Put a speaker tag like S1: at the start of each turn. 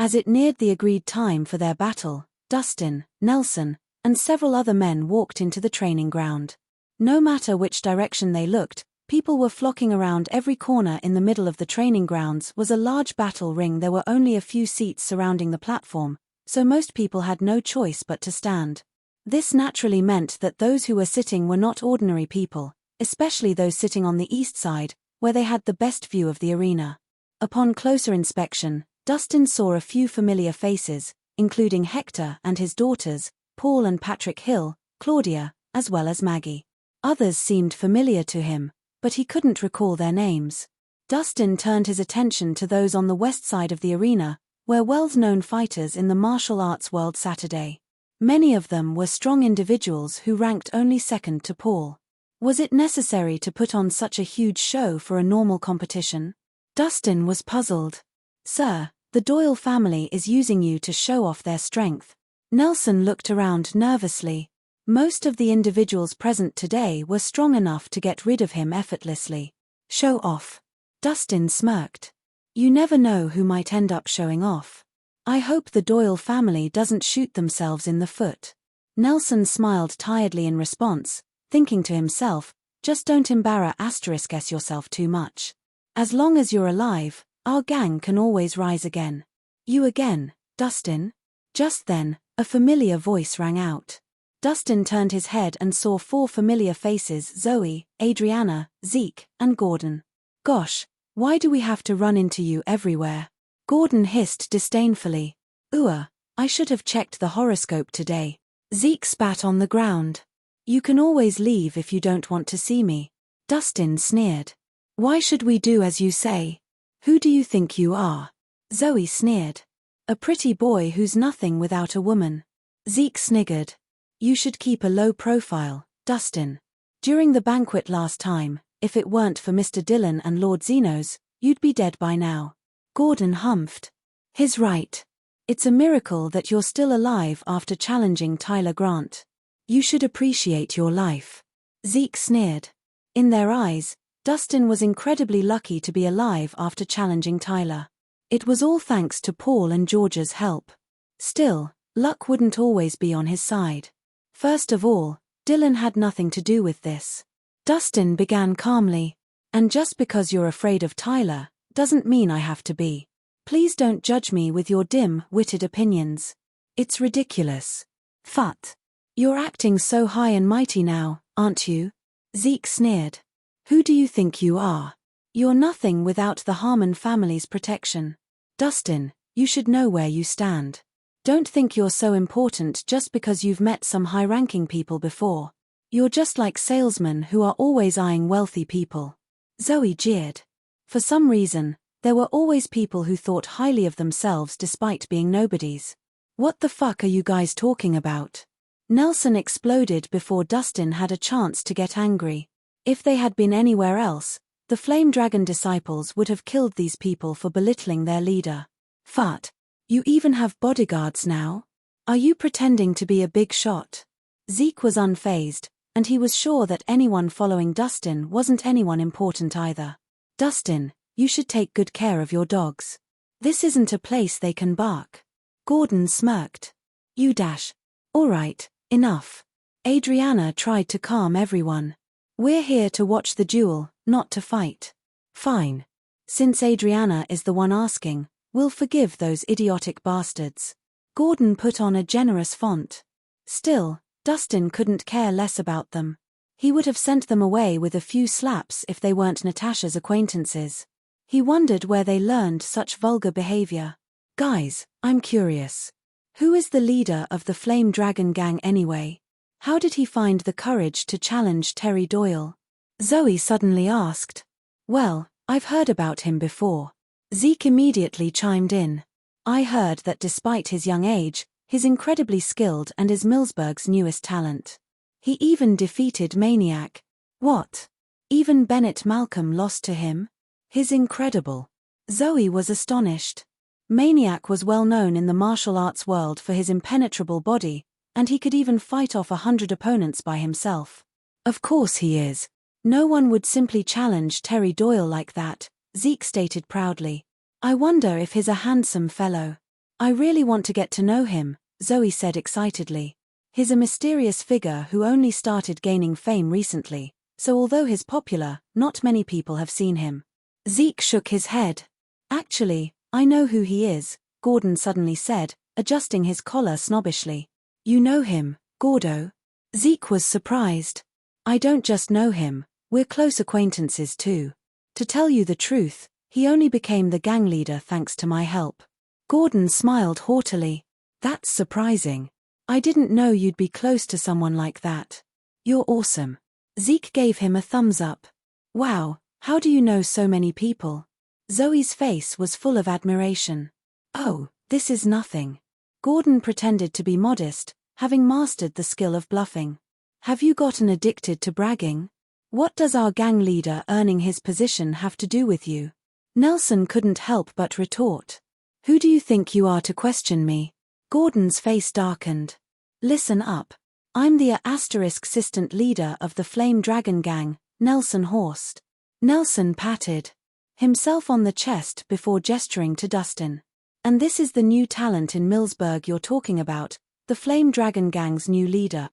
S1: As it neared the agreed time for their battle, Dustin, Nelson, and several other men walked into the training ground. No matter which direction they looked, people were flocking around every corner. In the middle of the training grounds was a large battle ring. There were only a few seats surrounding the platform, so most people had no choice but to stand. This naturally meant that those who were sitting were not ordinary people, especially those sitting on the east side, where they had the best view of the arena. Upon closer inspection, Dustin saw a few familiar faces, including Hector and his daughters, Paul and Patrick Hill, Claudia, as well as Maggie. Others seemed familiar to him, but he couldn't recall their names. Dustin turned his attention to those on the west side of the arena, where well-known fighters in the martial arts world Saturday. Many of them were strong individuals who ranked only second to Paul. Was it necessary to put on such a huge show for a normal competition? Dustin was puzzled. "Sir, the Doyle family is using you to show off their strength." Nelson looked around nervously. Most of the individuals present today were strong enough to get rid of him effortlessly. "Show off?" Dustin smirked. "You never know who might end up showing off. I hope the Doyle family doesn't shoot themselves in the foot." Nelson smiled tiredly in response, thinking to himself, "Just don't embarrass yourself too much. As long as you're alive, our gang can always rise again." "You again, Dustin?" Just then, a familiar voice rang out. Dustin turned his head and saw 4 familiar faces: Zoe, Adriana, Zeke, and Gordon. "Gosh, why do we have to run into you everywhere?" Gordon hissed disdainfully. I should have checked the horoscope today." Zeke spat on the ground. "You can always leave if you don't want to see me." Dustin sneered. "Why should we do as you say? Who do you think you are?" Zoe sneered. "A pretty boy who's nothing without a woman." Zeke sniggered. "You should keep a low profile, Dustin. During the banquet last time, if it weren't for Mr. Dillon and Lord Zenos, you'd be dead by now." Gordon humphed. "He's right. It's a miracle that you're still alive after challenging Tyler Grant. You should appreciate your life." Zeke sneered. In their eyes, Dustin was incredibly lucky to be alive after challenging Tyler. It was all thanks to Paul and Georgia's help. Still, luck wouldn't always be on his side. First of all, Dillon had nothing to do with this. Dustin began calmly. "And just because you're afraid of Tyler, doesn't mean I have to be. Please don't judge me with your dim-witted opinions. It's ridiculous." "Phut. You're acting so high and mighty now, aren't you?" Zeke sneered. "Who do you think you are? You're nothing without the Harmon family's protection. Dustin, you should know where you stand. Don't think you're so important just because you've met some high-ranking people before. You're just like salesmen who are always eyeing wealthy people." Zoe jeered. For some reason, there were always people who thought highly of themselves despite being nobodies. "What the fuck are you guys talking about?" Nelson exploded before Dustin had a chance to get angry. If they had been anywhere else, the Flame Dragon disciples would have killed these people for belittling their leader. "Phut. You even have bodyguards now? Are you pretending to be a big shot?" Zeke was unfazed, and he was sure that anyone following Dustin wasn't anyone important either. "Dustin, you should take good care of your dogs. This isn't a place they can bark." Gordon smirked. All right, enough." Adriana tried to calm everyone. "We're here to watch the duel, not to fight." "Fine. Since Adriana is the one asking, we'll forgive those idiotic bastards." Gordon put on a generous font. Still, Dustin couldn't care less about them. He would have sent them away with a few slaps if they weren't Natasha's acquaintances. He wondered where they learned such vulgar behavior. "Guys, I'm curious. Who is the leader of the Flame Dragon gang anyway? How did he find the courage to challenge Terry Doyle?" Zoe suddenly asked. "Well, I've heard about him before." Zeke immediately chimed in. "I heard that despite his young age, he's incredibly skilled and is Millsburg's newest talent. He even defeated Maniac." "What? Even Bennett Malcolm lost to him? He's incredible." Zoe was astonished. Maniac was well known in the martial arts world for his impenetrable body, and he could even fight off 100 opponents by himself. "Of course he is. No one would simply challenge Terry Doyle like that," Zeke stated proudly. "I wonder if he's a handsome fellow." I really want to get to know him, Zoe said excitedly. He's a mysterious figure who only started gaining fame recently, so although he's popular, not many people have seen him. Zeke shook his head. Actually, I know who he is, Gordon suddenly said, adjusting his collar snobbishly. You know him, Gordo? Zeke was surprised. I don't just know him, we're close acquaintances too. To tell you the truth, he only became the gang leader thanks to my help. Gordon smiled haughtily. That's surprising. I didn't know you'd be close to someone like that. You're awesome. Zeke gave him a thumbs up. Wow, how do you know so many people? Zoe's face was full of admiration. Oh, this is nothing. Gordon pretended to be modest, having mastered the skill of bluffing. Have you gotten addicted to bragging? What does our gang leader earning his position have to do with you? Nelson couldn't help but retort. Who do you think you are to question me? Gordon's face darkened. Listen up. I'm the assistant leader of the Flame Dragon Gang, Nelson Horst. Nelson patted himself on the chest before gesturing to Dustin. And this is the new talent in Millsburg you're talking about, the Flame Dragon Gang's new leader,